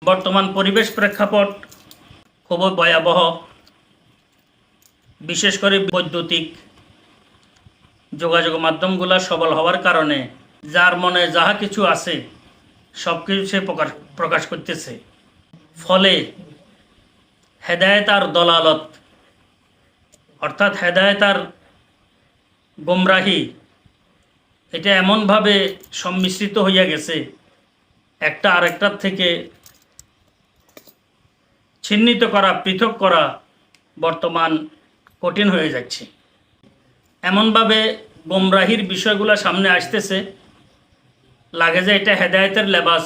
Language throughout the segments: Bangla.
বর্তমান পরিবেশ প্রেক্ষাপট খুবই ভয়াবহ। বিশেষ করে বৈদ্যুতিক যোগাযোগ মাধ্যমগুলো সবল হওয়ার কারণে যার মনে যাহা কিছু আছে সব কিছু সে প্রকাশ করতেছে। ফলে হেদায়েত আর দলালত, অর্থাৎ হেদায়েত আর গোমরাহি, এটা এমনভাবে সম্মিশ্রিত হইয়া গেছে, একটা আরেকটার থেকে চিহ্নিত করা, পৃথক করা বর্তমান কঠিন হয়ে যাচ্ছে। এমনভাবে গোমরাহির বিষয়গুলো সামনে আসতেছে, লাগে যে এটা হেদায়েতের লেবাস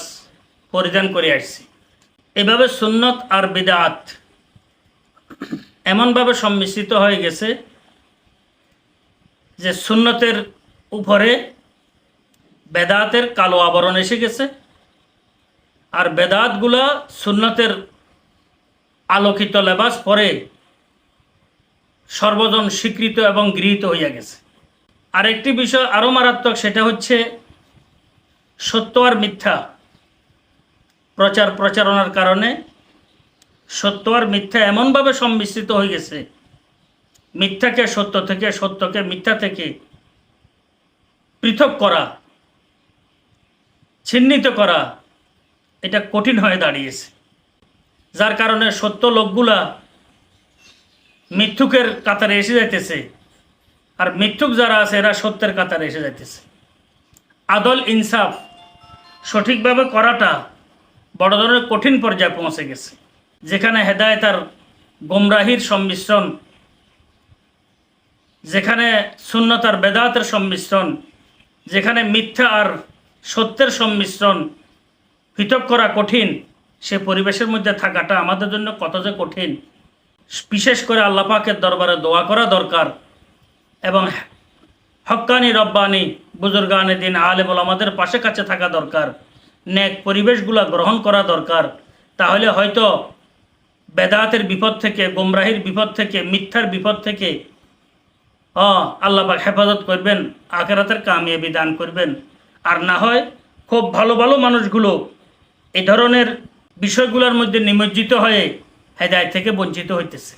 পরিধান করে আসছে। এভাবে সুন্নত আর বিদআত এমনভাবে সম্মিশ্রিত হয়ে গেছে যে সুন্নতের উপরে বেদাতের কালো আবরণ এসে গেছে, আর বেদাতগুলা সুন্নতের আলোকিত লেবাস পরে সর্বজন স্বীকৃত এবং গৃহীত হইয়া গেছে। আরেকটি বিষয় আরও মারাত্মক, সেটা হচ্ছে সত্য আর মিথ্যা প্রচারণার কারণে সত্য আর মিথ্যা এমনভাবে সম্মিশ্রিত হয়ে গেছে, মিথ্যাকে সত্য থেকে, সত্যকে মিথ্যা থেকে পৃথক করা, চিহ্নিত করা এটা কঠিন হয়ে দাঁড়িয়েছে। যার কারণে সত্য লোকগুলা মিথ্যুকের কাতারে এসে যাইতেছে, আর মিথ্যুক যারা আছে এরা সত্যের কাতারে এসে যাইতেছে। আদল ইনসাফ সঠিকভাবে করাটা বড় ধরনের কঠিন পর্যায়ে পৌঁছে গেছে, যেখানে হেদায়েত আর গোমরাহির সম্মিশ্রণ, যেখানে সুন্নত আর বেদাতের সম্মিশ্রণ, যেখানে মিথ্যা আর সত্যের সম্মিশ্রণ পৃথক করা কঠিন, সে পরিবেশের মধ্যে থাকাটা আমাদের জন্য কত যে কঠিন। বিশেষ করে আল্লাহ পাকের দরবারে দোয়া করা দরকার, এবং হক্কানি রব্বানি বুজুর্গানে দিন আলেম ওলামাদের পাশে কাছে থাকা দরকার, নেক পরিবেশগুলো গ্রহণ করা দরকার। তাহলে হয়তো বেদাতের বিপদ থেকে, গোমরাহির বিপদ থেকে, মিথ্যার বিপদ থেকে আল্লাহ পাক হেফাজত করবেন, আখিরাতের কামিয়াবি দান করবেন। আর না হয় খুব ভালো ভালো মানুষগুলো এই ধরনের বিষয়গুলোর মধ্যে নিমজ্জিত হয়ে হেদায়েত থেকে বঞ্চিত হইতেছে।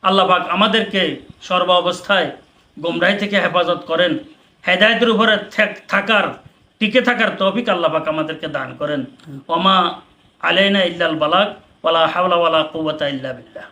আল্লাহ পাক আমাদেরকে সর্ব অবস্থায় গোমরাহি থেকে হেফাজত করেন, হেদায়েতের উপরে টিকে থাকার তৌফিক আল্লাহ পাক আমাদেরকে দান করেন। ওমা আলাইনা ইল্লাল বালাগ, ওয়ালা হাওলা ওয়ালা কুওয়াতা ইল্লা বিল্লাহ।